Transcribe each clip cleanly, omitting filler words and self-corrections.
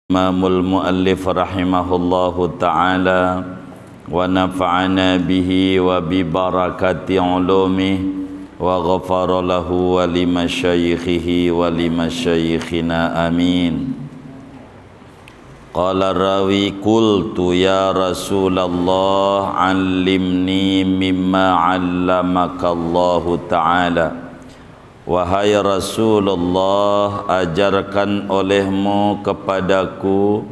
Imamul Muallif rahimahullahu ta'ala wa nafa'ana bihi wa bi barakati ulumihi wa ghafara lahu wa limasyayikhihi wa limasyayikhina amin. Qala rawi qultu ya Rasulullah allimni mimma 'allamakallahu ta'ala. Wahai Rasulullah, ajarkan olehmu kepadaku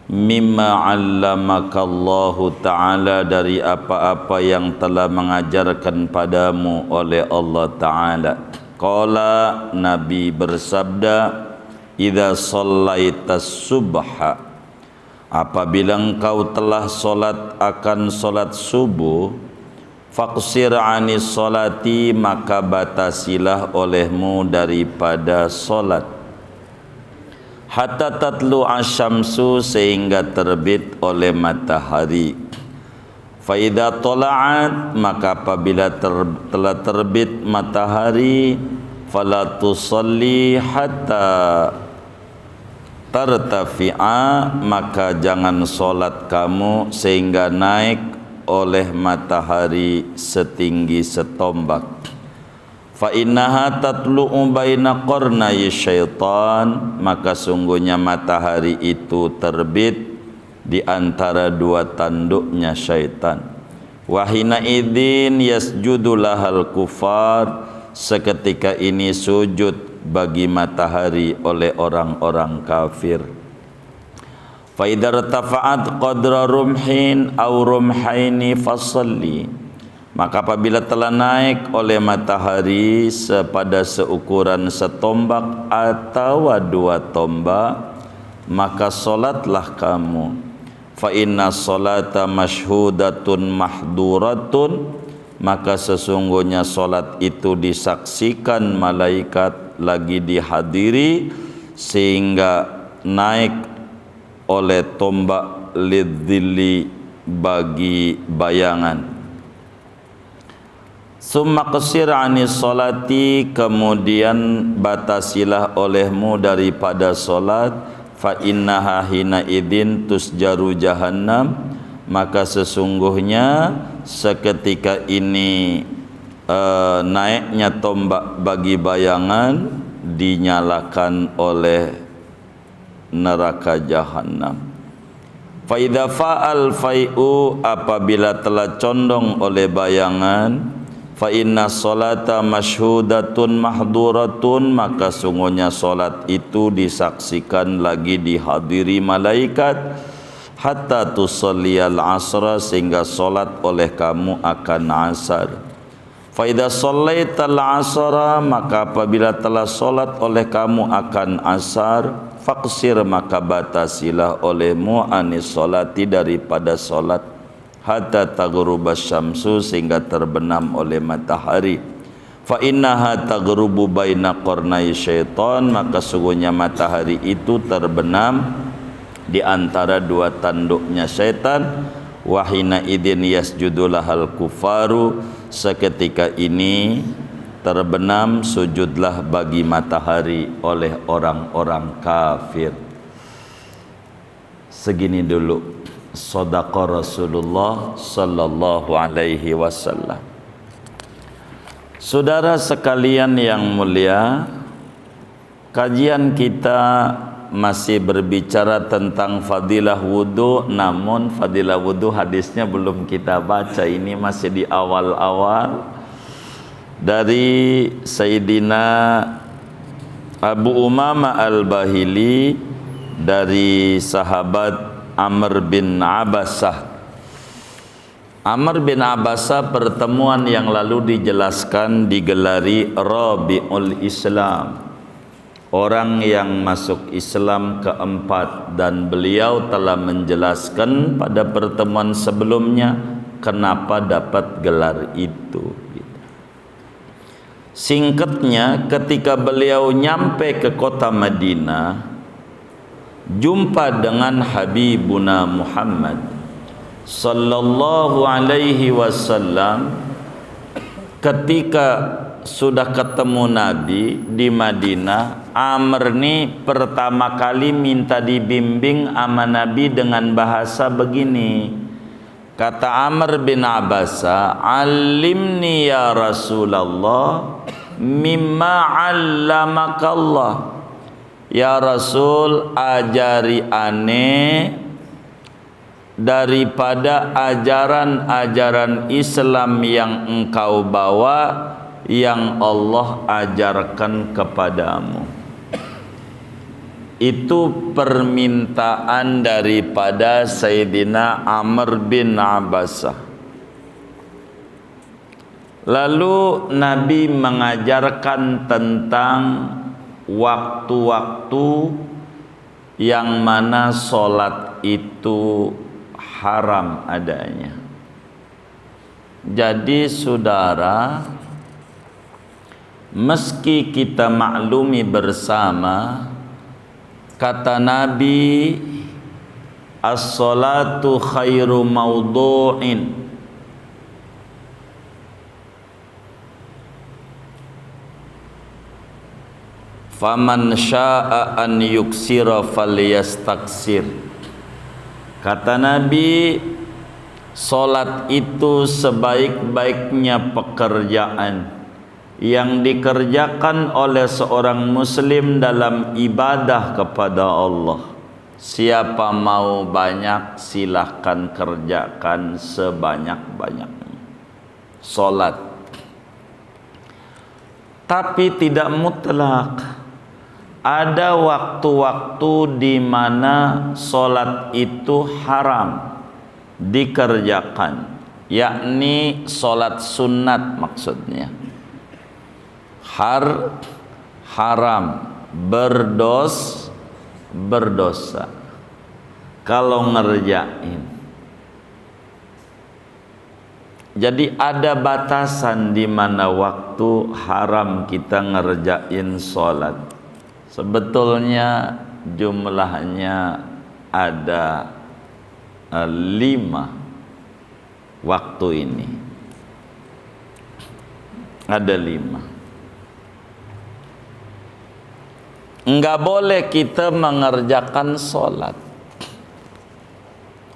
mimma 'allamakallahu ta'ala, dari apa-apa yang telah mengajarkan padamu oleh Allah Ta'ala. Qala, Nabi bersabda, idza shallaitas subha, apabila engkau telah solat akan solat subuh, faqsir anis solati, maka batasilah olehmu daripada solat, hatta tatlu asyamsu, sehingga terbit oleh matahari. Faida tola'at, maka apabila telah terbit matahari, fala tusalli hatta tartafi'a, maka jangan solat kamu sehingga naik oleh matahari setinggi setombak. Fa innaha tatlu'u baina qarnay syaitan, maka sungguhnya matahari itu terbit di antara dua tanduknya syaitan. Wa hina idzin yasjudu lahal kufar, seketika ini sujud bagi matahari oleh orang-orang kafir. Fa idza irtafa'at qadra rumhin aw rumhaini fasalli, maka apabila telah naik oleh matahari pada seukuran setombak atau dua tombak, maka solatlah kamu. Fa inna salata mashhudatun mahduratun, maka sesungguhnya solat itu disaksikan malaikat, lagi dihadiri, sehingga naik oleh tombak lidzilli, bagi bayangan. Summa qasir anis salati, kemudian batasilah olehmu daripada solat. Fa innaha hina idzin tusjaru jahannam, maka sesungguhnya seketika ini naiknya tombak bagi bayangan dinyalakan oleh neraka jahannam. Fa idza fa'al fai'u, apabila telah condong oleh bayangan, fa inna salata mashhudatun mahduratun, maka sungguhnya solat itu disaksikan, lagi dihadiri malaikat, hatta tusalliyal asra, sehingga solat oleh kamu akan asar. Fa idza shallaital asra, maka apabila telah solat oleh kamu akan asar, faqsir, maka batasilah olehmu anis solati, daripada solat, hatta taghrubas syamsu, sehingga terbenam oleh matahari. Fa innaha taghrubu baina qarnay syaitan, maka sungguhnya matahari itu terbenam di antara dua tanduknya syaitan. Wa hina idzin yasjudu lahal kufaru, seketika ini terbenam, sujudlah bagi matahari oleh orang-orang kafir. Segini dulu shadaqa Rasulullah sallallahu alaihi wasallam. Saudara sekalian yang mulia, kajian kita masih berbicara tentang fadilah wudu, namun fadilah wudu hadisnya belum kita baca, ini masih di awal-awal. Dari Sayyidina Abu Umamah Al-Bahili, dari sahabat Amr bin Abbasah. Amr bin Abbasah, pertemuan yang lalu dijelaskan digelari Rabiul Islam, orang yang masuk Islam keempat, dan beliau telah menjelaskan pada pertemuan sebelumnya kenapa dapat gelar itu. Singkatnya, ketika beliau nyampe ke kota Madinah, jumpa dengan Habibuna Muhammad sallallahu alaihi wasallam. Ketika sudah ketemu Nabi di Madinah, Amr ni pertama kali minta dibimbing sama Nabi dengan bahasa begini. Kata Amr bin Abasa, "Alimni ya Rasulullah mimma 'allamakallah." Ya Rasul, ajari ane daripada ajaran-ajaran Islam yang engkau bawa, yang Allah ajarkan kepadamu. Itu permintaan daripada Sayyidina Amr bin Abbasah. Lalu Nabi mengajarkan tentang waktu-waktu yang mana solat itu haram adanya. Jadi saudara, meski kita maklumi bersama, kata Nabi, as-salatu khairu mawdu'in, faman syaa an yuksira falyastaksir. Kata Nabi, solat itu sebaik-baiknya pekerjaan yang dikerjakan oleh seorang muslim dalam ibadah kepada Allah. Siapa mau banyak, silahkan kerjakan sebanyak-banyaknya solat. Tapi tidak mutlak. Ada waktu-waktu di mana solat itu haram dikerjakan, yakni solat sunat maksudnya. Haram, berdosa kalau ngerjain. Jadi ada batasan di mana waktu haram kita ngerjain sholat. Sebetulnya jumlahnya ada 5 waktu ini. Ada 5. Enggak boleh kita mengerjakan sholat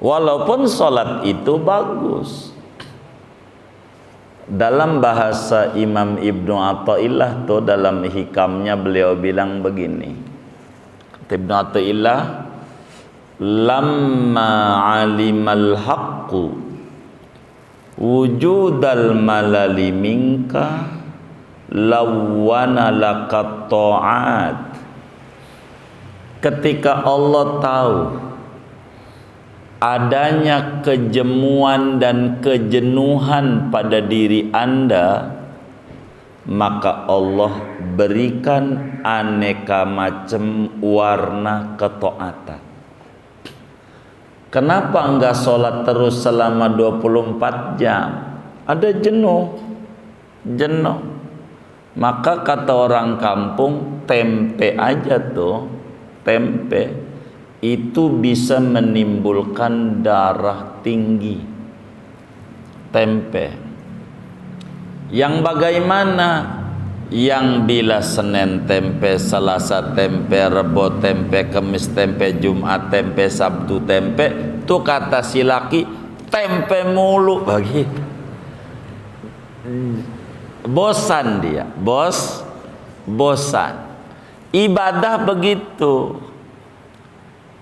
walaupun sholat itu bagus. Dalam bahasa Imam Ibnu Athaillah tuh, dalam hikamnya beliau bilang begini, kata Ibnu Athaillah, lamma alimal haqqu wujudal malali minka lawana lakat ta'at. Ketika Allah tahu adanya kejemuan dan kejenuhan pada diri Anda, maka Allah berikan aneka macam warna ketaatan. Kenapa enggak sholat terus selama 24 jam? Ada jenuh. Maka kata orang kampung, tempe aja tuh, tempe itu bisa menimbulkan darah tinggi. Tempe yang bagaimana? Yang bila Senin tempe, Selasa tempe, Rebo tempe, Kamis tempe, Jumat tempe, Sabtu tempe, itu kata si laki tempe mulu bagi. Bosan dia, bosan. Ibadah begitu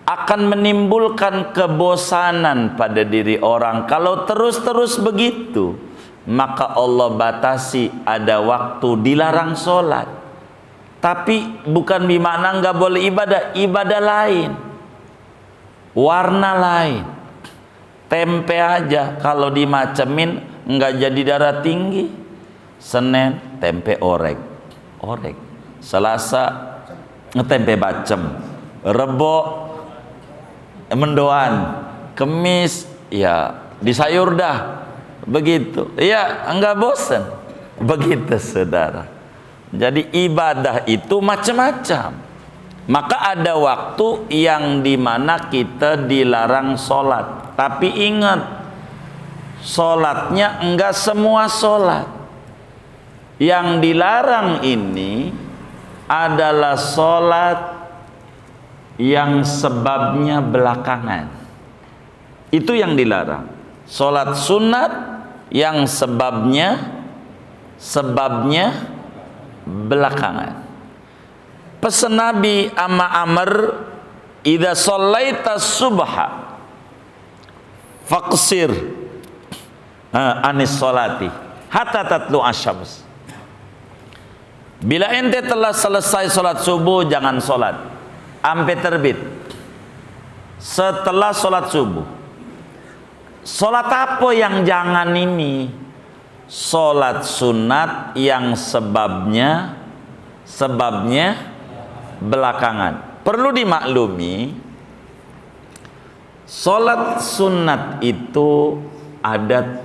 akan menimbulkan kebosanan pada diri orang. Kalau terus-terus begitu, maka Allah batasi, ada waktu dilarang sholat. Tapi bukan bermakna nggak boleh ibadah, ibadah lain, warna lain. Tempe aja kalau dimacemin nggak jadi darah tinggi. Senin tempe orek, Selasa tempe bacem, Rebo mendoan, Kemis ya di sayur dah, begitu ya, enggak bosan. Begitu saudara. Jadi ibadah itu macam-macam. Maka ada waktu yang dimana kita dilarang sholat. Tapi ingat, sholatnya enggak semua sholat. Yang dilarang ini adalah sholat yang sebabnya belakangan. Itu yang dilarang. Sholat sunat yang sebabnya belakangan. Pesan Nabi ama Amr, idza shallaita subha faqsir anis sholati hatta tatlu asyams. Bila ente telah selesai sholat subuh, jangan sholat sampai terbit. Setelah sholat subuh, sholat apa yang jangan ini? Sholat sunat yang sebabnya belakangan. Perlu dimaklumi, sholat sunat itu ada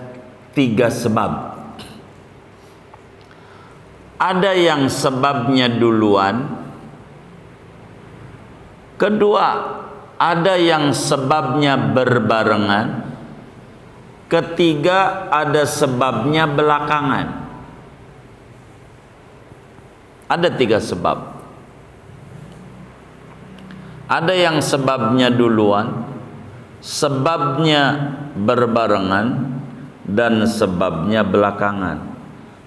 3 sebab. Ada yang sebabnya duluan. Kedua, ada yang sebabnya berbarengan. Ketiga, ada sebabnya belakangan. Ada 3 sebab. Ada yang sebabnya duluan, sebabnya berbarengan, dan sebabnya belakangan.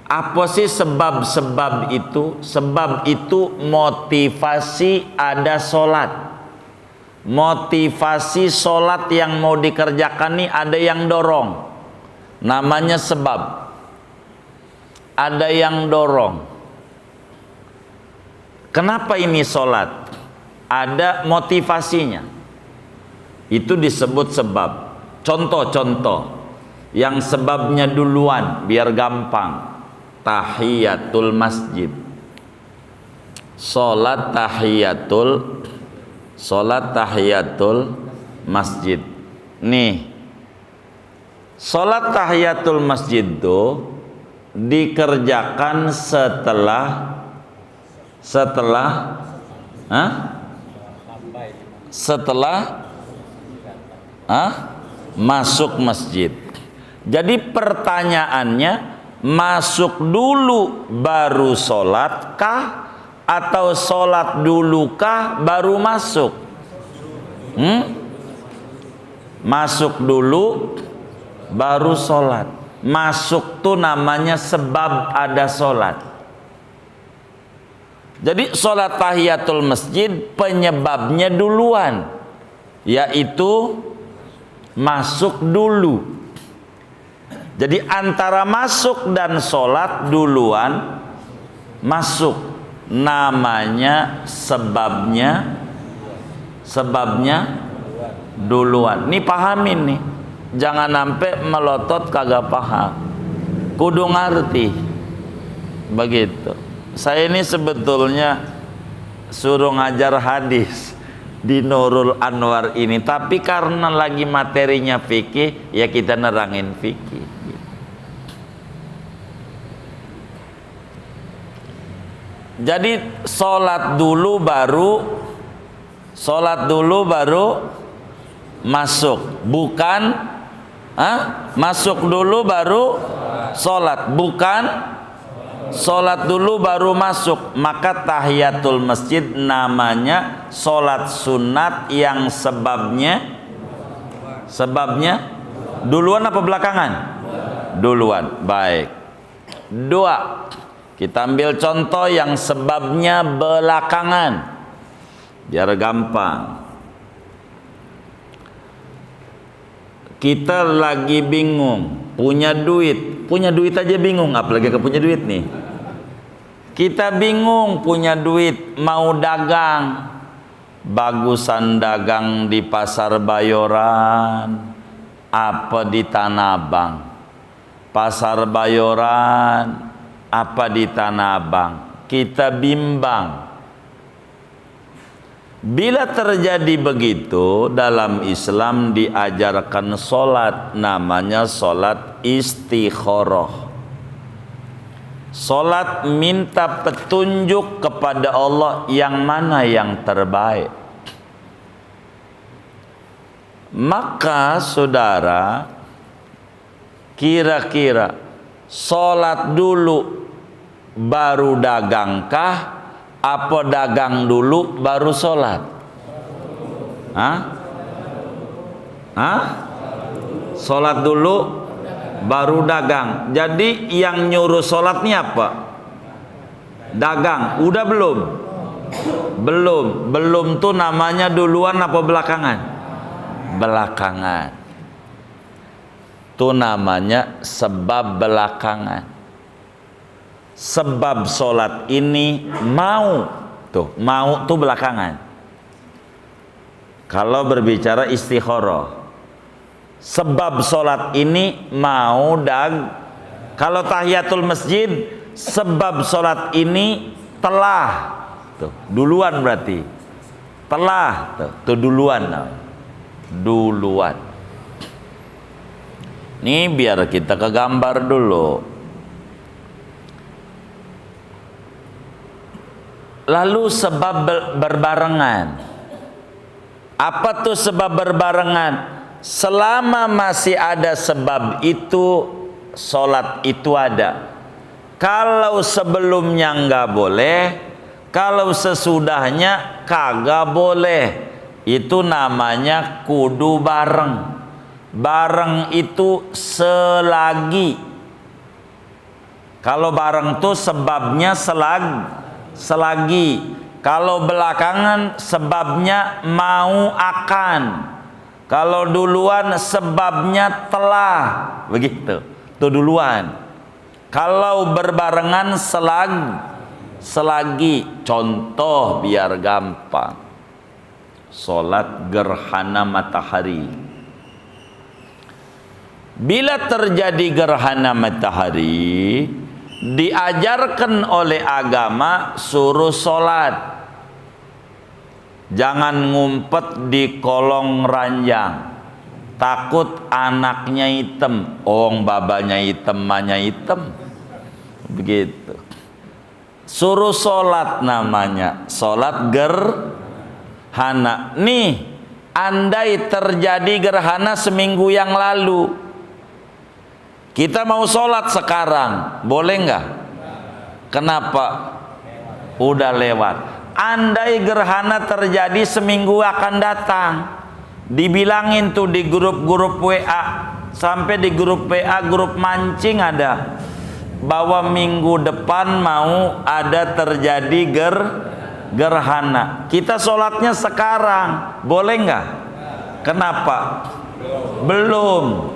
Apa sih sebab-sebab itu? Sebab itu motivasi ada sholat. Motivasi sholat yang mau dikerjakan nih ada yang dorong. Namanya sebab. Ada yang dorong. Kenapa ini sholat? Ada motivasinya. Itu disebut sebab. Contoh-contoh yang sebabnya duluan biar gampang. Tahiyatul masjid. Sholat tahiyatul masjid. Nih, sholat tahiyatul masjid itu dikerjakan setelah masuk masjid. Jadi pertanyaannya, masuk dulu baru sholat kah? Atau sholat dulu kah baru masuk? Masuk dulu baru sholat. Masuk tuh namanya sebab ada sholat. Jadi sholat tahiyatul masjid penyebabnya duluan, yaitu masuk dulu. Jadi antara masuk dan sholat duluan, masuk namanya sebabnya duluan. Nih pahamin nih, jangan sampai melotot kagak paham. Kudu ngerti. Begitu. Saya ini sebetulnya suruh ngajar hadis di Nurul Anwar ini, tapi karena lagi materinya fikih, ya kita nerangin fikih. Jadi sholat dulu baru masuk, bukan masuk dulu baru sholat, bukan sholat dulu baru masuk. Maka tahiyatul masjid namanya sholat sunat yang sebabnya duluan apa belakangan? Duluan. Baik. 2. Kita ambil contoh yang sebabnya belakangan, biar gampang. Kita lagi bingung, punya duit aja bingung, apalagi ke punya duit nih. Kita bingung punya duit, mau dagang. Bagusan dagang di Pasar Bayoran apa di Tanah Abang? Pasar Bayoran apa di Tanah Abang? Kita bimbang. Bila terjadi begitu, dalam Islam diajarkan sholat, namanya sholat istikharah. Sholat minta petunjuk kepada Allah yang mana yang terbaik. Maka saudara, kira-kira sholat dulu baru dagangkah Apa dagang dulu baru sholat? Hah? Hah? Sholat dulu baru dagang. Jadi yang nyuruh sholatnya apa? Dagang. Udah belum? Belum. Belum tuh namanya duluan apa belakangan? Belakangan. Tuh namanya sebab belakangan. Sebab sholat ini mau. Tuh, mau tuh belakangan. Kalau berbicara istikharah, sebab sholat ini mau kalau tahiyatul masjid, sebab sholat ini telah. Tuh, duluan berarti. Telah, tuh duluan. Duluan. Ini biar kita ke gambar dulu. Lalu sebab berbarengan. Apa tuh sebab berbarengan? Selama masih ada sebab itu, sholat itu ada. Kalau sebelumnya nggak boleh, kalau sesudahnya kagak boleh. Itu namanya kudu bareng. Bareng itu selagi. Kalau bareng tuh sebabnya selagi. Kalau belakangan sebabnya mau akan. Kalau duluan sebabnya telah. Begitu. Itu duluan. Kalau berbarengan selagi. Contoh biar gampang. Sholat gerhana matahari. Bila terjadi gerhana matahari, diajarkan oleh agama suruh sholat. Jangan ngumpet di kolong ranjang, takut anaknya hitam. Babanya hitam, mamanya hitam. Begitu. Suruh sholat namanya. Sholat gerhana. Nih, andai terjadi gerhana seminggu yang lalu, kita mau sholat sekarang, boleh nggak? Kenapa? Udah lewat. Andai gerhana terjadi seminggu akan datang, dibilangin tuh di grup-grup WA, sampai di grup WA, grup mancing ada, bahwa minggu depan mau ada terjadi gerhana. Kita sholatnya sekarang, boleh nggak? Kenapa? Belum.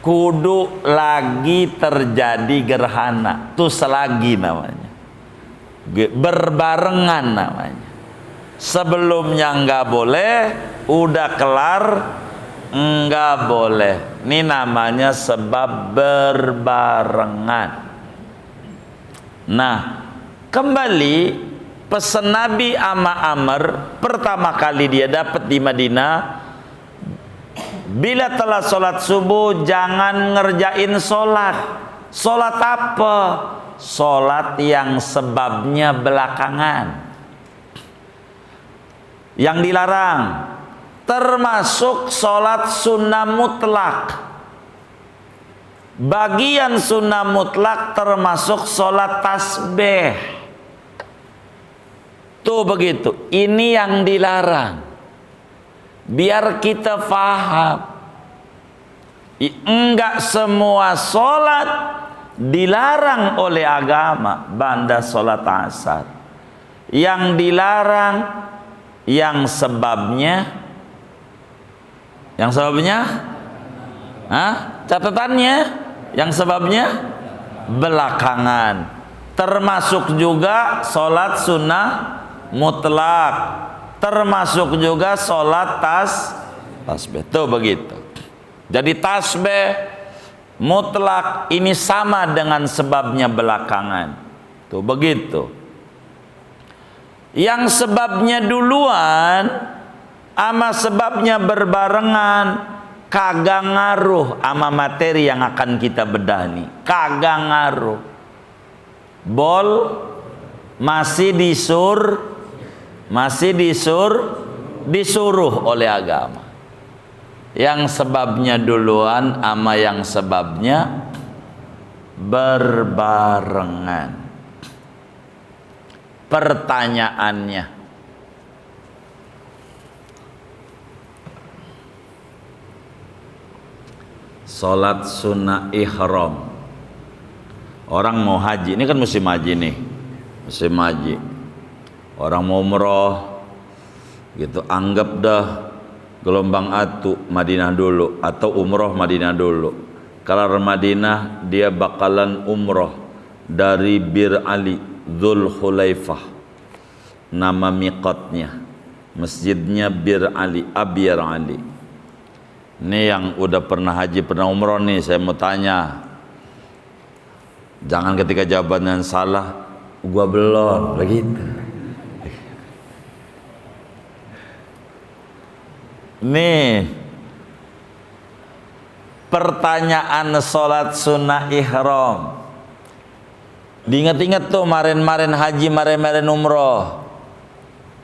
Kudu lagi terjadi gerhana. Itu selagi namanya. Berbarengan namanya. Sebelumnya nggak boleh, udah kelar nggak boleh. Ini namanya sebab berbarengan. Nah, kembali pesan Nabi ama Amr pertama kali dia dapat di Madinah. Bila telah sholat subuh, jangan ngerjain sholat. Sholat apa? Sholat yang sebabnya belakangan. Yang dilarang, termasuk sholat sunnah mutlak. Bagian sunnah mutlak termasuk sholat tasbih. Tuh begitu. Ini yang dilarang. Biar kita faham, enggak semua sholat dilarang oleh agama. Banda sholat asar, yang dilarang yang sebabnya, catatannya, yang sebabnya belakangan. Termasuk juga sholat sunnah mutlak, termasuk juga sholat tasbih. Tuh begitu. Jadi tasbih mutlak ini sama dengan sebabnya belakangan. Tuh begitu. Yang sebabnya duluan ama sebabnya berbarengan, kagak ngaruh ama materi yang akan kita bedah nih. Kagak ngaruh. Masih disuruh oleh agama. Yang sebabnya duluan ama yang sebabnya berbarengan. pertanyaannya. Salat sunnah ihram. Orang mau haji, ini kan musim haji nih. Musim haji. Orang mau umroh gitu, anggap dah gelombang atu Madinah dulu atau umroh Madinah dulu. Kalau Madinah dia bakalan umroh dari Bir Ali Dzul Khulaifah, nama miqatnya, masjidnya Bir Ali, Abyar Ali. Ini yang udah pernah haji, pernah umroh nih, saya mau tanya, jangan ketika jawabannya salah gua belum begitu. Nih pertanyaan salat sunnah ihram, diingat-ingat tuh kemarin haji, kemarin umroh.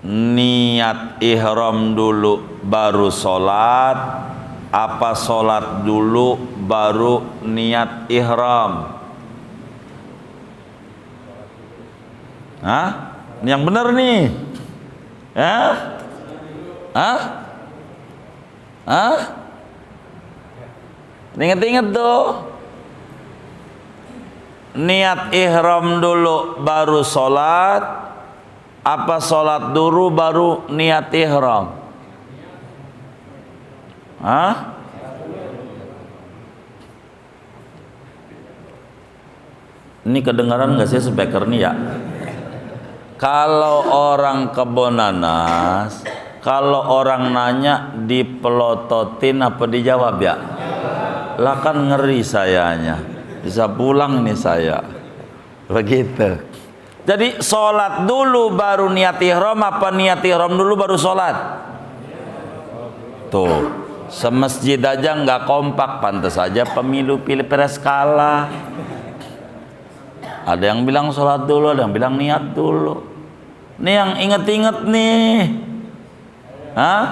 Niat ihram dulu baru salat, apa salat dulu baru niat ihram? Hah? Yang benar nih. Hah? Hah? Hah? Ingat-ingat tuh. Niat ihram dulu baru sholat, apa sholat dulu baru niat ihram? Hah? Ini kedengaran nggak sih speaker nih ya? Kalau orang Kebonanas, kalau orang nanya dipelototin apa dijawab ya? Lah kan ngeri sayanya, bisa pulang nih saya. Begitu. Jadi sholat dulu baru niat ihram, apa niat ihram dulu baru sholat? Tuh, semasjid aja nggak kompak, pantas saja pemilu pilpres kalah. Ada yang bilang sholat dulu, ada yang bilang niat dulu. Nih yang inget-inget nih. Hah?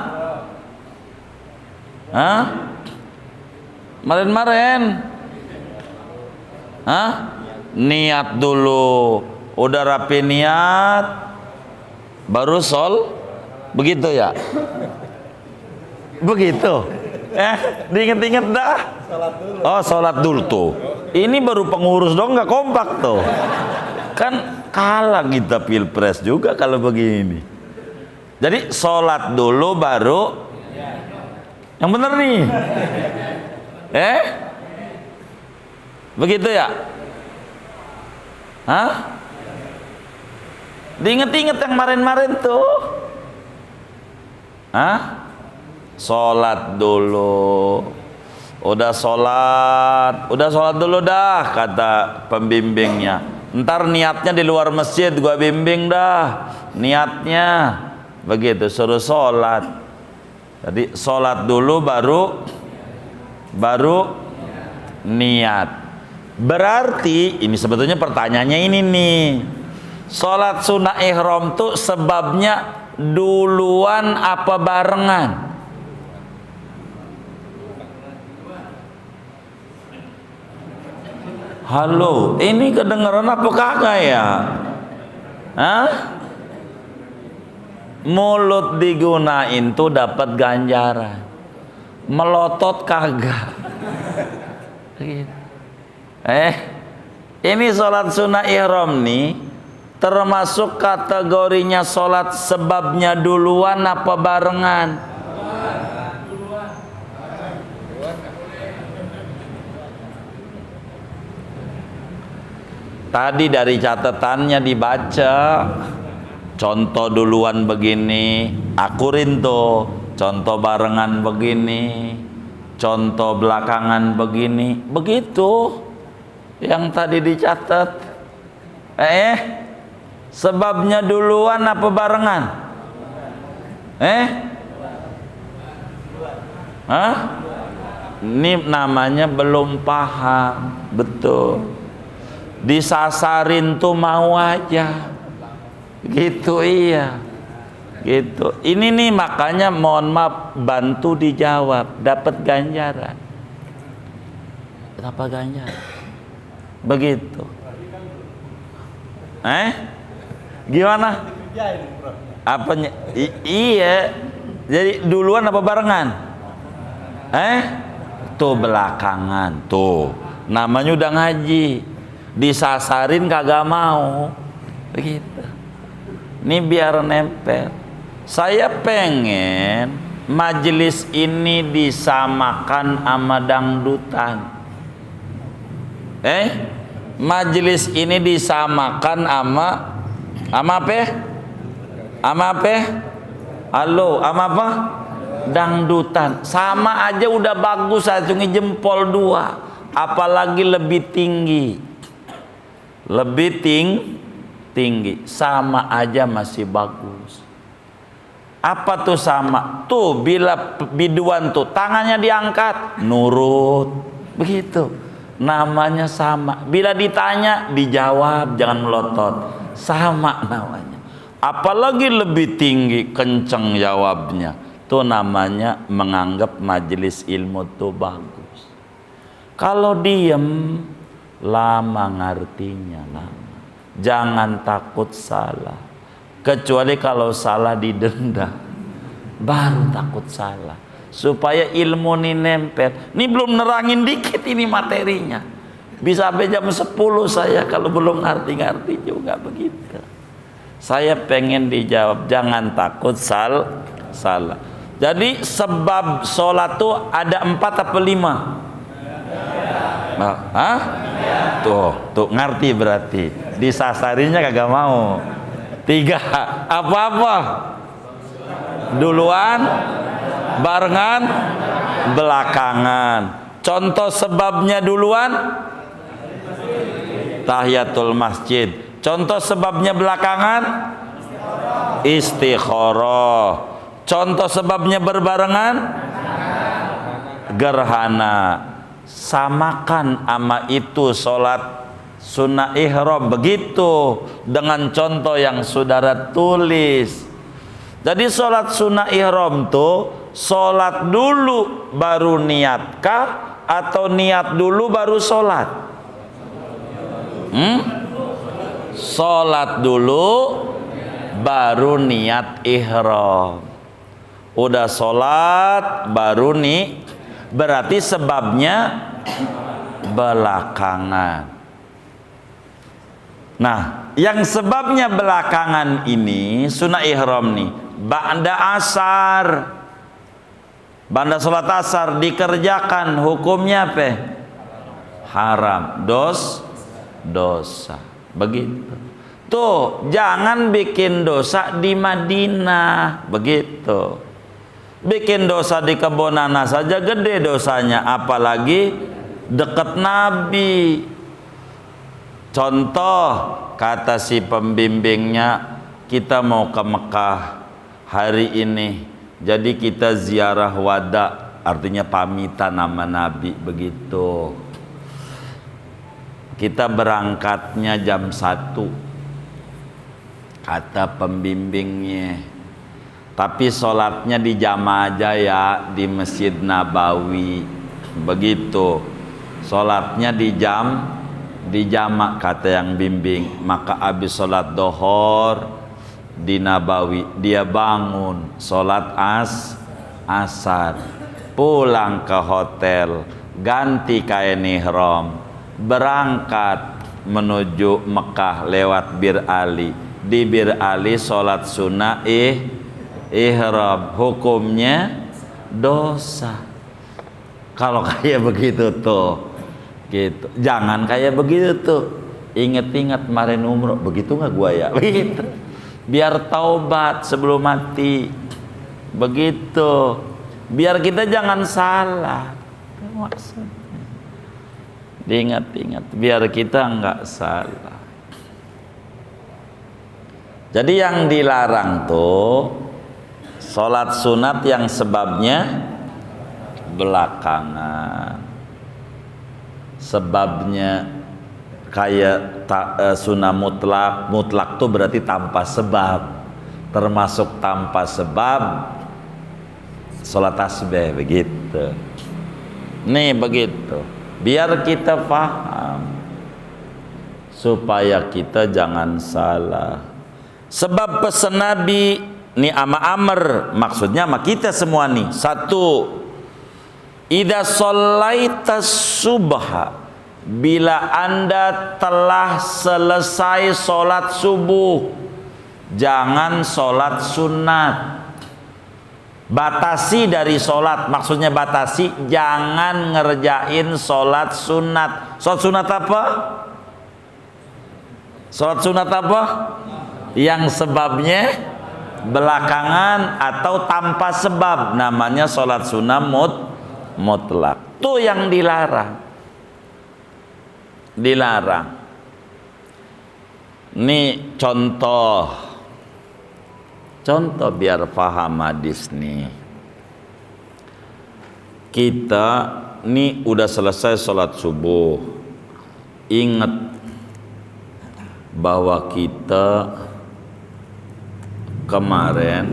Hah? Kemarin-kemarin. Hah? Niat dulu. Udah rapi niat, baru begitu ya? Begitu. Diinget-inget dah. Oh, sholat dulu tuh. Ini baru pengurus dong, nggak kompak tuh. Kan kalah kita pilpres juga kalau begini. Jadi sholat dulu baru yang bener nih. Begitu ya? Hah? Diinget-inget yang kemarin-kemarin tuh. Hah? Sholat dulu. Udah sholat dulu dah, kata pembimbingnya. Ntar niatnya di luar masjid gua bimbing dah niatnya. Begitu, suruh sholat. Jadi sholat dulu baru niat. Berarti ini sebetulnya pertanyaannya ini nih, sholat sunnah ihram tuh sebabnya duluan apa barengan? Halo, ini kedengeran apa kagak ya? Hah? Mulut digunain tuh dapat ganjaran, melotot kagak. Ini sholat sunnah ihram nih termasuk kategorinya sholat sebabnya duluan apa barengan? Tadi dari catatannya dibaca, contoh duluan begini, akurin tuh, contoh barengan begini, contoh belakangan begini, begitu yang tadi dicatat. Sebabnya duluan apa barengan? Ini namanya belum paham betul. Disasarin tuh mau aja gitu, iya gitu. Ini nih makanya mohon maaf, bantu dijawab, dapat ganjaran. Kenapa ganjaran? Begitu. Gimana? Apanya? Iya. Jadi duluan apa barengan? Tuh belakangan. Tuh. Namanya udah ngaji. Disasarin kagak mau. Begitu. Ini biar nempel. Saya pengen majelis ini disamakan sama dangdutan. Majelis ini disamakan sama apa? Sama apa? Halo, sama apa? Dangdutan. Sama aja udah bagus, acungi jempol 2. Apalagi lebih tinggi. Lebih tinggi. Sama aja masih bagus. Apa tuh sama? Tuh bila biduan tuh tangannya diangkat, nurut. Begitu. Namanya sama. Bila ditanya, dijawab, jangan melotot. Sama namanya. Apalagi lebih tinggi, kenceng jawabnya. Itu namanya menganggap majelis ilmu itu bagus. Kalau diem, lama ngartinya lama. Jangan takut salah. Kecuali kalau salah didenda, baru takut salah. Supaya ilmu ini nempel. Ini belum nerangin dikit ini materinya. Bisa sampai jam 10 saya kalau belum ngerti-ngerti juga begitu. Saya pengen dijawab, jangan takut salah. Jadi sebab sholat tuh ada 4 apa 5? Tuh ngerti berarti. Disasarinya kagak mau. 3 apa-apa? Duluan, barengan, belakangan. Contoh sebabnya duluan, tahiyatul masjid. Contoh sebabnya belakangan, istikharah. Contoh sebabnya berbarengan, gerhana. Samakan ama itu sholat sunnah ihram begitu dengan contoh yang saudara tulis. Jadi sholat sunnah ihram tuh sholat dulu baru niatkah atau niat dulu baru sholat? Sholat dulu baru niat ihram. Udah sholat baru nih, berarti sebabnya belakangan. Nah, yang sebabnya belakangan ini sunnah ihram nih, ba'da asar, ba'da sholat asar dikerjakan, hukumnya apa? Haram, dosa. Begitu. Tuh, jangan bikin dosa di Madinah, begitu. Bikin dosa di Kebonana saja gede dosanya, apalagi dekat Nabi. Contoh, kata si pembimbingnya, kita mau ke Mekah hari ini, jadi kita ziarah wada, artinya pamitan nama Nabi, begitu. Kita berangkatnya jam 1, kata pembimbingnya. Tapi sholatnya di jamaah aja ya, di Masjid Nabawi, begitu. Sholatnya di jamak, kata yang bimbing. Maka habis sholat dohor di Nabawi, dia bangun sholat asar, pulang ke hotel, ganti kain ihram, berangkat menuju Mekah lewat Bir Ali. Di Bir Ali sholat sunnah ihram, hukumnya dosa. Kalau kayak begitu tuh, gitu. Jangan kayak begitu tuh. Ingat-ingat kemarin umroh, begitu nggak gua ya? Begitu. Biar taubat sebelum mati. Begitu. Biar kita jangan salah. Maksudnya. Diingat-ingat, biar kita nggak salah. Jadi yang dilarang tuh sholat sunat yang sebabnya belakangan. Sebabnya kayak sunnah mutlak tuh berarti tanpa sebab. Termasuk tanpa sebab sholat tasbih, begitu. Nih begitu. Biar kita paham, supaya kita jangan salah. Sebab pesan Nabi ni ama Amr, maksudnya sama kita semua nih. Satu, idza shallaita subha, bila Anda telah selesai sholat subuh, jangan sholat sunat. Batasi dari sholat, maksudnya batasi, jangan ngerjain sholat sunat. Sholat sunat apa? Sholat sunat apa? Yang sebabnya belakangan atau tanpa sebab, namanya sholat sunnah mutlak. Itu yang dilarang. Dilarang. Ini contoh biar paham hadis nih. Kita nih udah selesai sholat subuh, ingat bahwa kita kemarin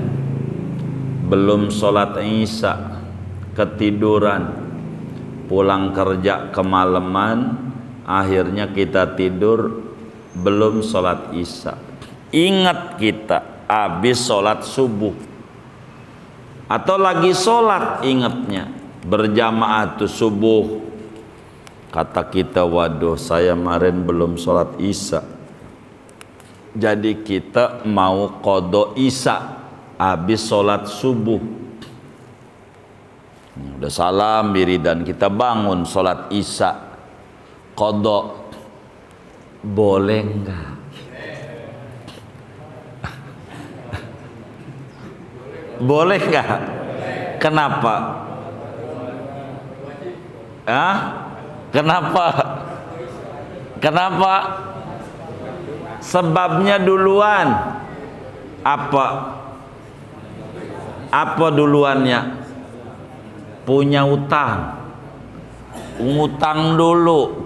belum sholat isya, ketiduran, pulang kerja kemalaman, akhirnya kita tidur belum sholat isya. Ingat kita habis sholat subuh atau lagi sholat, ingatnya berjamaah tuh subuh, kata kita, waduh saya kemarin belum sholat isya, jadi kita mau qadha isya habis sholat subuh. Udah salam wiridan, kita bangun sholat isya qadha, boleh enggak? Boleh enggak? Kenapa? Kenapa? Kenapa? Sebabnya duluan. Apa duluannya? Punya utang. Ngutang dulu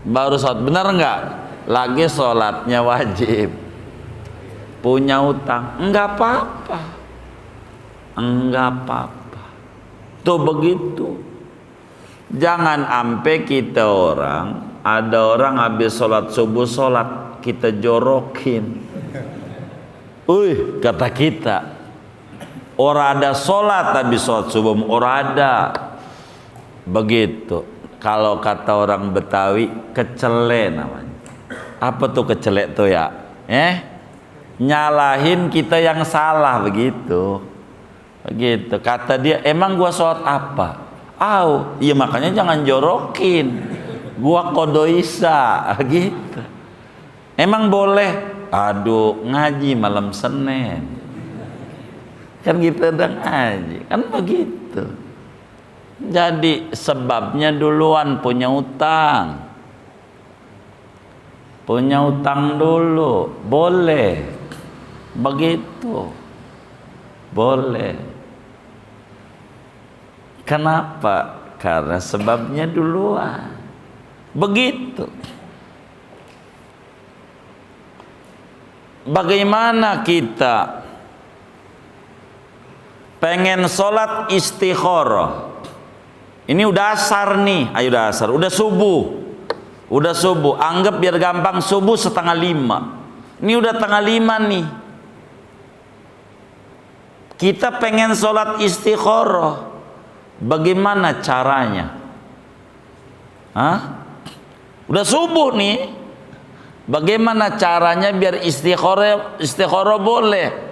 baru sholat. Benar enggak? Lagi sholatnya wajib, punya utang, enggak apa-apa. Enggak apa-apa. Tuh begitu. Jangan ampe kita ada orang habis sholat subuh, sholat kita jorokin. Kata kita, orang ada sholat habis sholat subuh, orang ada. Begitu. Kalau kata orang Betawi, kecele namanya. Apa tuh kecele tuh ya? Nyalahin kita yang salah, begitu. Begitu. Kata dia, emang gua sholat apa? Iya makanya jangan jorokin. Gua qadha isya, gitu. Emang boleh? Aduh, ngaji malam Senin. Kan kita udah ngaji, kan begitu. Jadi sebabnya duluan punya utang. Punya utang dulu, boleh. Begitu. Boleh. Kenapa? Karena sebabnya duluan. Begitu. Bagaimana kita pengen sholat istikharah? Ini udah asar nih, ayo udah asar, udah subuh, anggap biar gampang subuh 4:30. Ini udah 4:30 nih. Kita pengen sholat istikharah, bagaimana caranya? Udah subuh nih, bagaimana caranya biar istikharah boleh?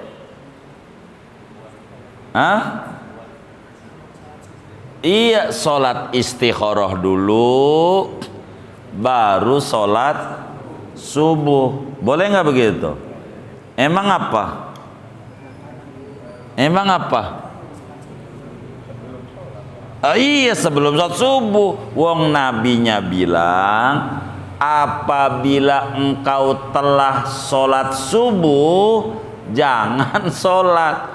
Iya, sholat istikharah dulu, baru sholat subuh. Boleh nggak begitu? Emang apa? Iya, sebelum sholat subuh. Wong nabinya bilang, apabila engkau telah sholat subuh, jangan sholat.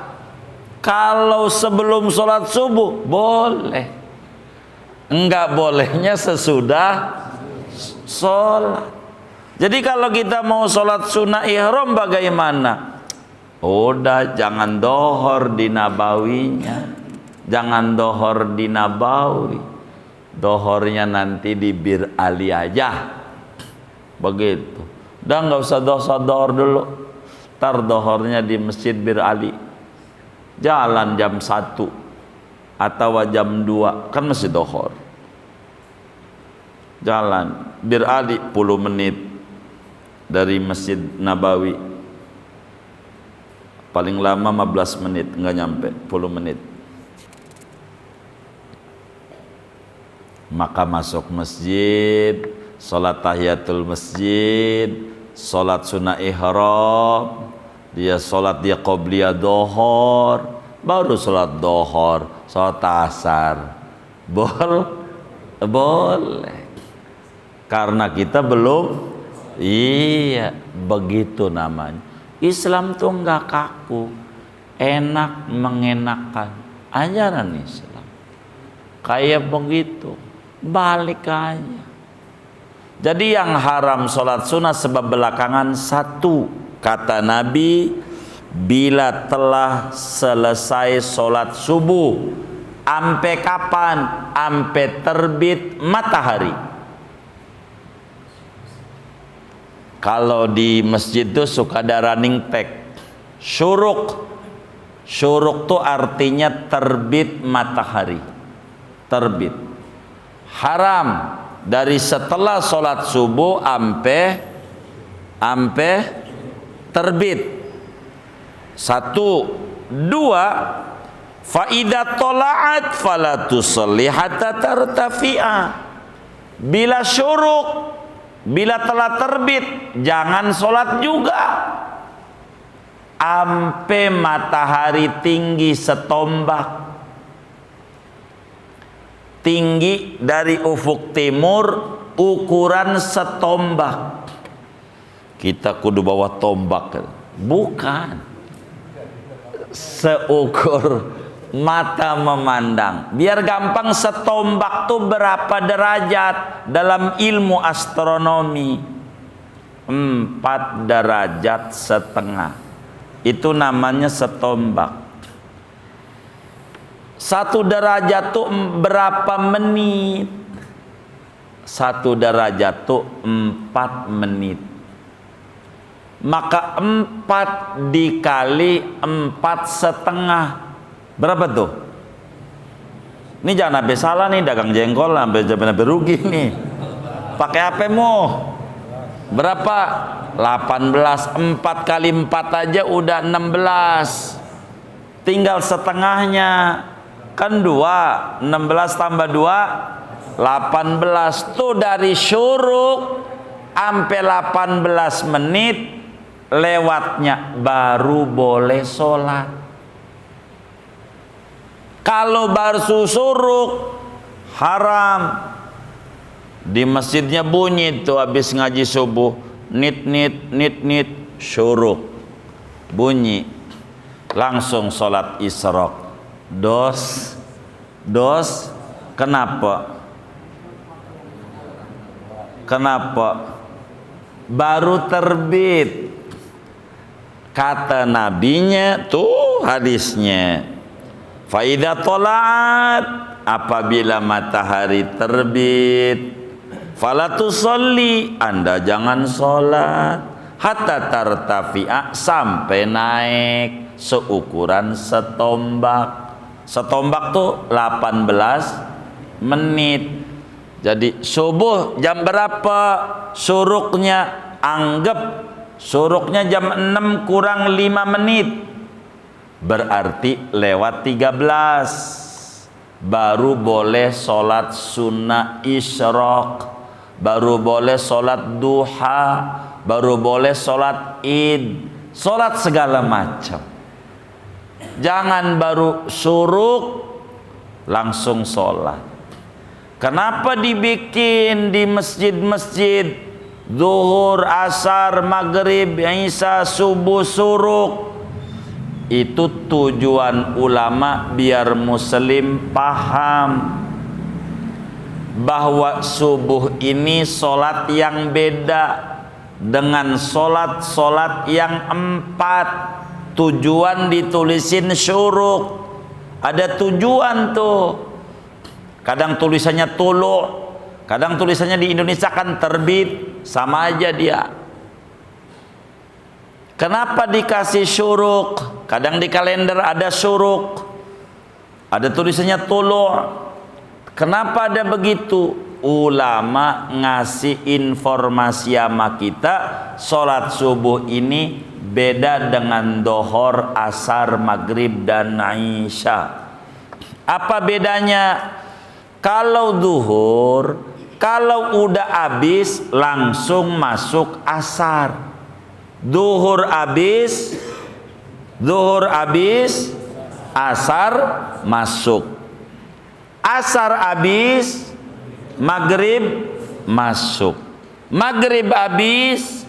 Kalau sebelum sholat subuh boleh, enggak bolehnya sesudah sholat. Jadi kalau kita mau sholat sunnah ihram bagaimana? Udah, jangan dohor di nabawinya, jangan dohor di nabawi, dohornya nanti di Bir Ali aja, begitu. Udah nggak usah dohor dulu. tar dohornya di Masjid Bir Ali, jalan jam 1 atau jam 2 kan masih dohor, jalan Bir Ali 10 menit dari Masjid Nabawi, paling lama 15 menit, nggak nyampe 10 menit. Maka masuk masjid, sholat tahiyatul masjid, sholat sunnah ihram, dia sholat dia qobliyah dohor, baru sholat dohor, sholat asar, boleh, karena kita belum, iya begitu namanya. Islam tuh nggak kaku, enak mengenakan, ajaran Islam kayak begitu, balik aja. Jadi yang haram sholat sunnah sebab belakangan, satu, kata Nabi, bila telah selesai sholat subuh, ampe kapan? Ampe terbit matahari. Kalau di masjid tuh suka ada running tag, syuruk. Syuruk tuh artinya terbit matahari, terbit. Haram dari setelah sholat subuh ampe terbit. Satu, dua, faidah tola'at fala tusalli hatta tartafi'a. Bila syuruk, bila telah terbit, jangan sholat juga ampe matahari tinggi setombak, tinggi dari ufuk timur ukuran setombak. Kita kudu bawa tombak, bukan, seukur mata memandang. Biar gampang, setombak tuh berapa derajat dalam ilmu astronomi? 4 derajat setengah, itu namanya setombak. 1 derajat tuh berapa menit? 1 derajat tuh 4 menit. Maka 4 dikali 4,5 berapa tuh? Ini jangan sampai salah nih, dagang jengkol sampai rugi nih. Pakai apa mu? Berapa? 18. 4 kali 4 aja udah 16. Tinggal setengahnya. Kan 2, 16 tambah 2, 18. Tuh dari syuruk sampai 18 menit lewatnya baru boleh sholat. Kalau baru syuruk haram. Di masjidnya bunyi tuh habis ngaji subuh, nit syuruk bunyi, langsung sholat isyraq. Dos, kenapa? Baru terbit. Kata nabinya tuh hadisnya, faidah tola'at, apabila matahari terbit, fala tusolli, Anda jangan sholat, hatta tartafi'a, sampai naik seukuran setombak. Setombak tuh 18 menit. Jadi subuh jam berapa syuruknya? Anggap syuruknya jam 6 kurang 5 menit. Berarti lewat 13. Baru boleh sholat sunnah isyraq, baru boleh sholat duha, baru boleh sholat id, sholat segala macam. Jangan baru syuruk langsung sholat. Kenapa dibikin di masjid-masjid zuhur, asar, maghrib, isya, subuh, syuruk? Itu tujuan ulama biar muslim paham bahwa subuh ini sholat yang beda dengan sholat yang 4. Tujuan ditulisin syuruk, ada tujuan tuh. Kadang tulisannya tulu, kadang tulisannya di Indonesia kan terbit, sama aja dia. Kenapa dikasih syuruk? Kadang di kalender ada syuruk, ada tulisannya tulu'. Kenapa ada begitu? Ulama ngasih informasi sama kita, sholat subuh ini beda dengan dohor, asar, maghrib, dan isya. Apa bedanya? Kalau duhur, kalau udah habis langsung masuk asar. Duhur habis, asar masuk. Asar habis, maghrib masuk. Maghrib habis,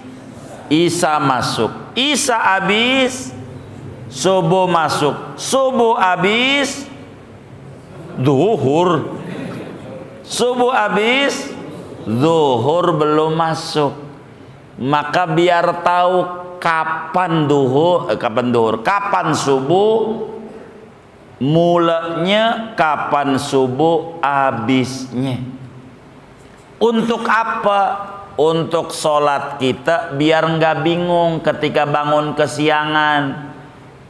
isya masuk. Isya habis, subuh masuk. Subuh habis, duhur. Subuh habis, zuhur belum masuk. Maka biar tahu kapan kapan subuh mulanya, kapan subuh habisnya. Untuk apa? Untuk sholat kita biar nggak bingung ketika bangun kesiangan.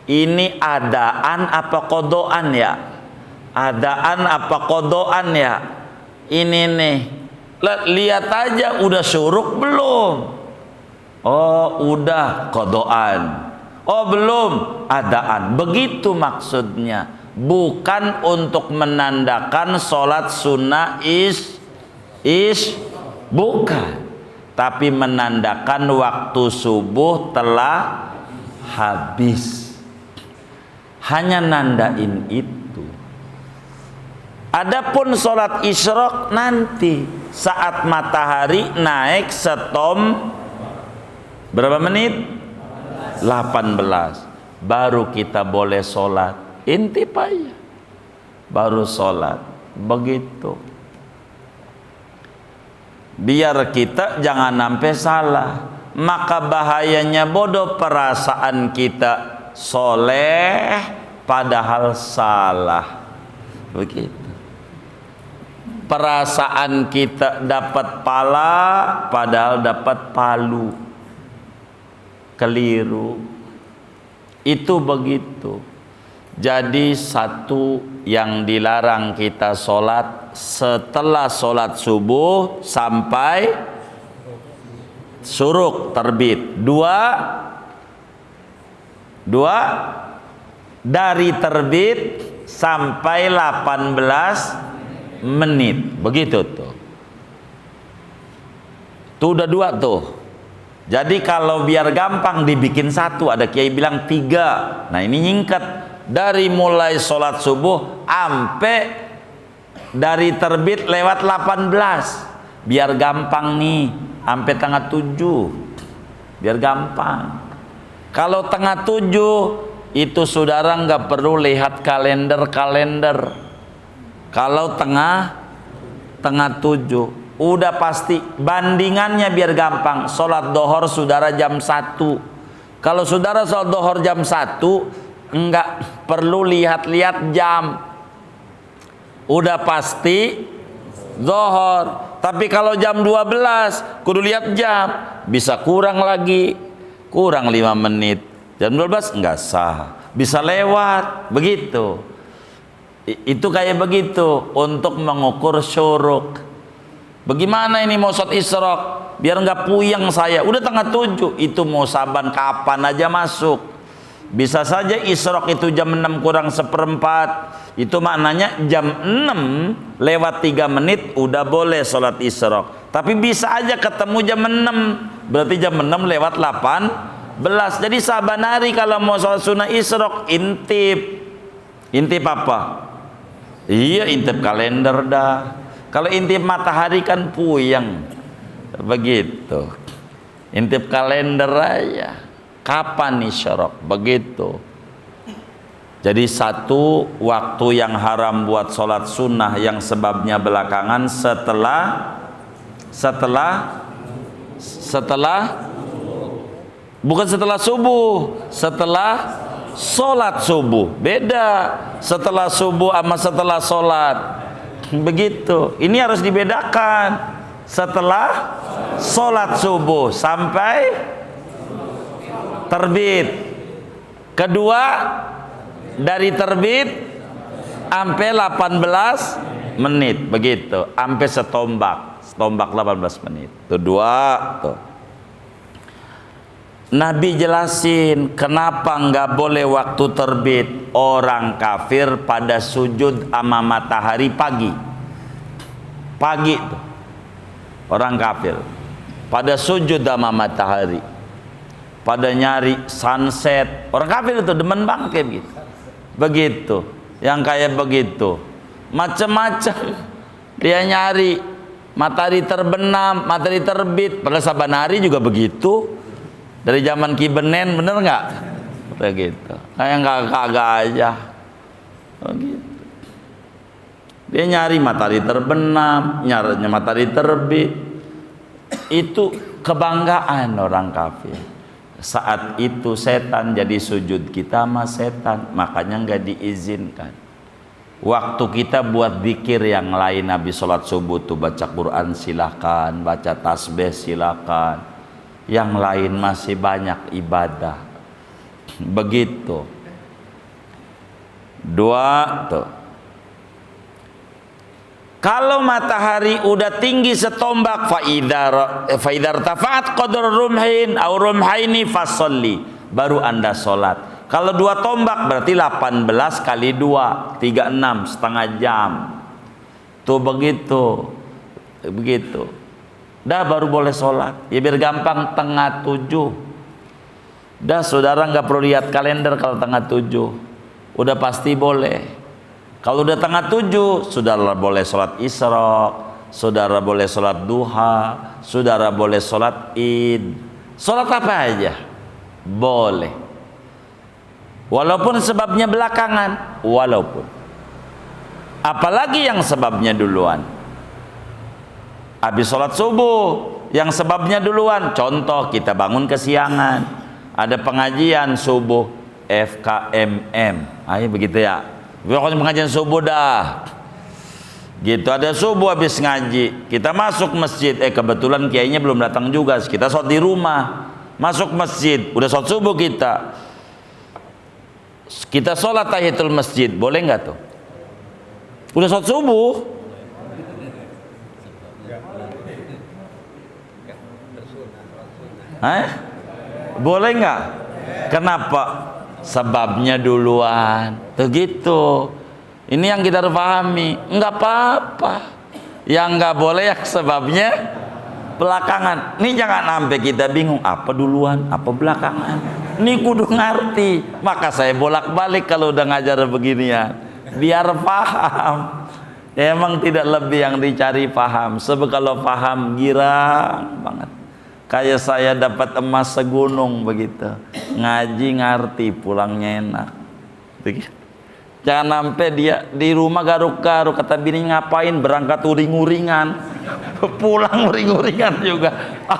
Ini adaan apa kodoan ya? Adaan apa kodoan ya? Ini nih, lihat aja udah syuruk belum? Oh udah kodoan. Oh belum, adaan. Begitu maksudnya. Bukan untuk menandakan sholat sunnah bukan, tapi menandakan waktu subuh telah habis. Hanya nandain itu. Adapun sholat isyraq nanti saat matahari naik setom berapa menit? 18. Baru kita boleh sholat. Intip aja. Baru sholat. Begitu. Biar kita jangan sampai salah. Maka bahayanya bodoh perasaan kita soleh padahal salah. Begitu. Perasaan kita dapat pala padahal dapat palu. Keliru. Itu begitu. Jadi satu yang dilarang kita sholat setelah sholat subuh sampai syuruk terbit. Dua dari terbit sampai 18 menit. Begitu tuh. Tuh udah dua tuh. Jadi kalau biar gampang dibikin satu, ada kiai bilang 3. Nah ini nyingkat dari mulai sholat subuh sampai dari terbit lewat 18. Biar gampang nih, sampai tengah 7. Biar gampang. Kalau tengah 7 itu saudara nggak perlu lihat kalender. Kalau tengah 7 udah pasti bandingannya biar gampang. Sholat dohor saudara jam 1. Kalau saudara sholat dohor jam 1 enggak perlu lihat-lihat jam, udah pasti dohor. Tapi kalau jam 12 kudu lihat jam, bisa kurang lagi, kurang 5 menit. Jam 12 enggak sah, bisa lewat. Begitu. Itu kayak begitu untuk mengukur syuruk. Bagaimana ini mau sholat isyraq biar nggak puyeng saya, udah tengah 7 itu mau saban kapan aja masuk. Bisa saja isyraq itu jam 6 kurang 1/4, itu maknanya jam 6 lewat 3 menit udah boleh sholat isyraq. Tapi bisa aja ketemu jam 6, berarti jam 6 lewat 18. Jadi saban hari kalau mau sholat sunnah isyraq intip apa? Iya, intip kalender dah. Kalau intip matahari kan puyeng. Begitu. Intip kalender aja. Kapan isyraq? Begitu. Jadi satu waktu yang haram buat sholat sunnah yang sebabnya belakangan bukan setelah subuh, setelah sholat subuh. Beda setelah subuh sama setelah sholat. Begitu. Ini harus dibedakan. Setelah sholat subuh sampai terbit. Kedua, dari terbit sampai 18 menit begitu, sampai setombak 18 menit. Itu dua tuh. Nabi jelasin kenapa nggak boleh waktu terbit. Orang kafir pada sujud sama matahari pagi tuh. Orang kafir pada sujud sama matahari, pada nyari sunset. Orang kafir itu demen banget kayak begitu. Begitu, yang kayak begitu, macam-macam dia nyari. Matahari terbenam, matahari terbit. Pada saban hari juga begitu. Dari zaman Ki Benen, bener nggak? Begitu. Kayak nggak kagak aja. Begitu. Dia nyari matahari terbenam, nyari matahari terbit. Itu kebanggaan orang kafir. Saat itu setan jadi sujud kita sama setan, makanya nggak diizinkan. Waktu kita buat zikir yang lain, Nabi sholat subuh tuh baca Quran silakan, baca tasbih silakan. Yang lain masih banyak ibadah. Begitu. Dua tuh. Kalau matahari udah tinggi setombak, faidar tafaat qadar rumhin au rumhaini fasolli, baru Anda sholat. Kalau 2 tombak berarti 18 kali 2, 36, setengah jam. Tuh begitu. Begitu. Dah baru boleh sholat. Ya biar gampang, tengah 7. Dah saudara nggak perlu lihat kalender kalau tengah 7. Udah pasti boleh. Kalau udah tengah 7, saudara boleh sholat isyraq, saudara boleh sholat duha, saudara boleh sholat id. Sholat apa aja boleh. Walaupun sebabnya belakangan, walaupun. Apalagi yang sebabnya duluan. Habis sholat subuh, yang sebabnya duluan. Contoh, kita bangun kesiangan, ada pengajian subuh, FKMM. Ayo begitu ya. Pokoknya pengajian subuh dah. Gitu, ada subuh habis ngaji. Kita masuk masjid. Kebetulan kiainya belum datang juga. Kita sholat di rumah. Masuk masjid, udah sholat subuh kita. Kita sholat tahiyatul masjid, boleh nggak tuh? Udah sholat subuh. Boleh nggak? Kenapa? Sebabnya duluan. Begitu. Ini yang kita harus pahami. Nggak apa-apa. Yang nggak boleh yang sebabnya belakangan. Ini jangan sampai kita bingung apa duluan, apa belakangan. Ini kudu ngerti. Maka saya bolak-balik kalau udah ngajar beginian, biar paham. Emang tidak lebih yang dicari paham. Sebab kalau paham girang banget. Kayak saya dapat emas segunung begitu. Ngaji ngerti, pulangnya enak. Begitu. Jangan sampai dia di rumah garuk-garuk, kata bini ngapain berangkat uring-uringan, pulang uring-uringan juga.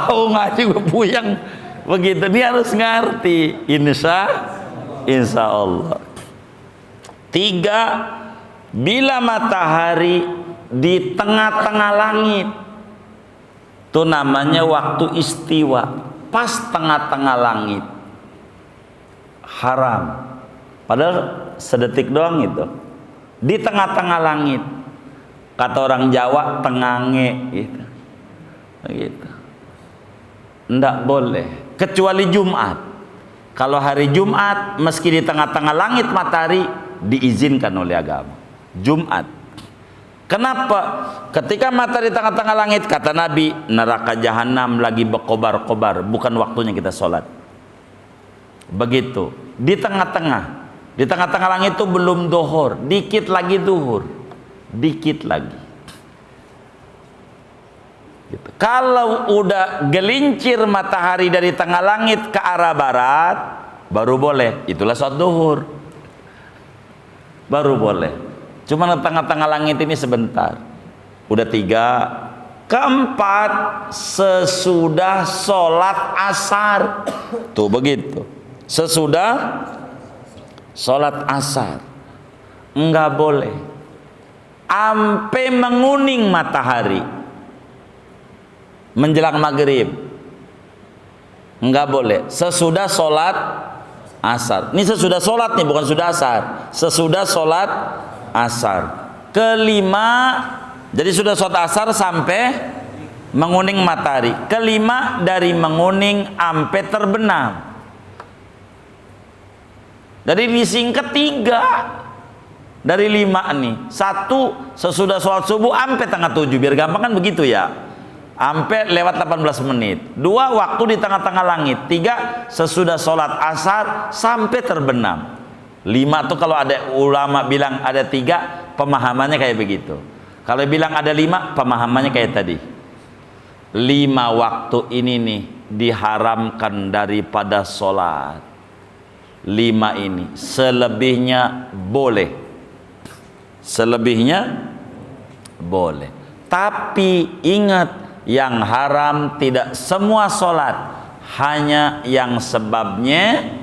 Ngaji gue puyeng. Begitu, dia harus ngerti. Insya Allah. 3, bila matahari di tengah-tengah langit, itu namanya waktu istiwa, pas tengah-tengah langit, haram. Padahal sedetik doang itu, di tengah-tengah langit. Kata orang Jawa, tengange gitu. Begitu. Nggak boleh, kecuali Jumat. Kalau hari Jumat, meski di tengah-tengah langit matahari, diizinkan oleh agama. Jumat. Kenapa? Ketika matahari di tengah-tengah langit, kata Nabi, neraka jahanam lagi berkobar-kobar, bukan waktunya kita sholat. Begitu. Di tengah-tengah langit itu belum duhur, dikit lagi duhur, dikit lagi. Gitu. Kalau udah gelincir matahari dari tengah langit ke arah barat, baru boleh. Itulah sholat duhur. Baru boleh. Cuma di tengah-tengah langit ini sebentar. Udah 3. Keempat, sesudah sholat asar. Tuh begitu. Sesudah sholat asar. Enggak boleh. Sampai menguning matahari. Menjelang maghrib. Enggak boleh sesudah sholat asar. Ini sesudah sholat nih, bukan sudah asar. Sesudah sholat asar. Kelima, jadi sudah sholat asar sampai menguning matahari. Kelima, dari menguning sampai terbenam. Jadi disingkat 3 dari 5 nih. 1 sesudah sholat subuh sampai tengah 7, biar gampang kan begitu ya, sampai lewat 18 menit. 2 waktu di tengah-tengah langit. 3 sesudah sholat asar sampai terbenam. 5 tuh kalau ada ulama bilang ada 3, pemahamannya kayak begitu. Kalau bilang ada 5, pemahamannya kayak tadi. 5 waktu ini nih diharamkan daripada sholat. 5 ini, selebihnya boleh. Selebihnya boleh. Tapi ingat, yang haram tidak semua sholat, hanya yang sebabnya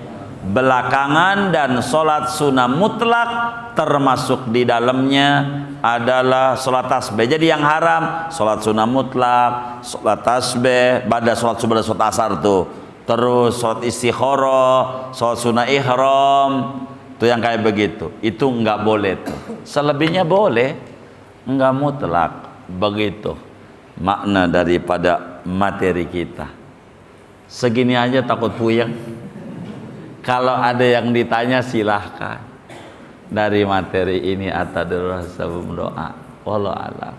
belakangan, dan sholat sunnah mutlak termasuk di dalamnya adalah sholat tasbih. Jadi yang haram sholat sunnah mutlak, sholat tasbih, pada sholat subuh dan sholat asar tuh, terus sholat istikharah, sholat sunnah ihram, tuh yang kayak begitu, itu nggak boleh tuh. Selebihnya boleh, nggak mutlak. Begitu makna daripada materi kita. Segini aja takut puyeng. Kalau ada yang ditanya silahkan dari materi ini atau sebelum doa. Wallahu a'lam.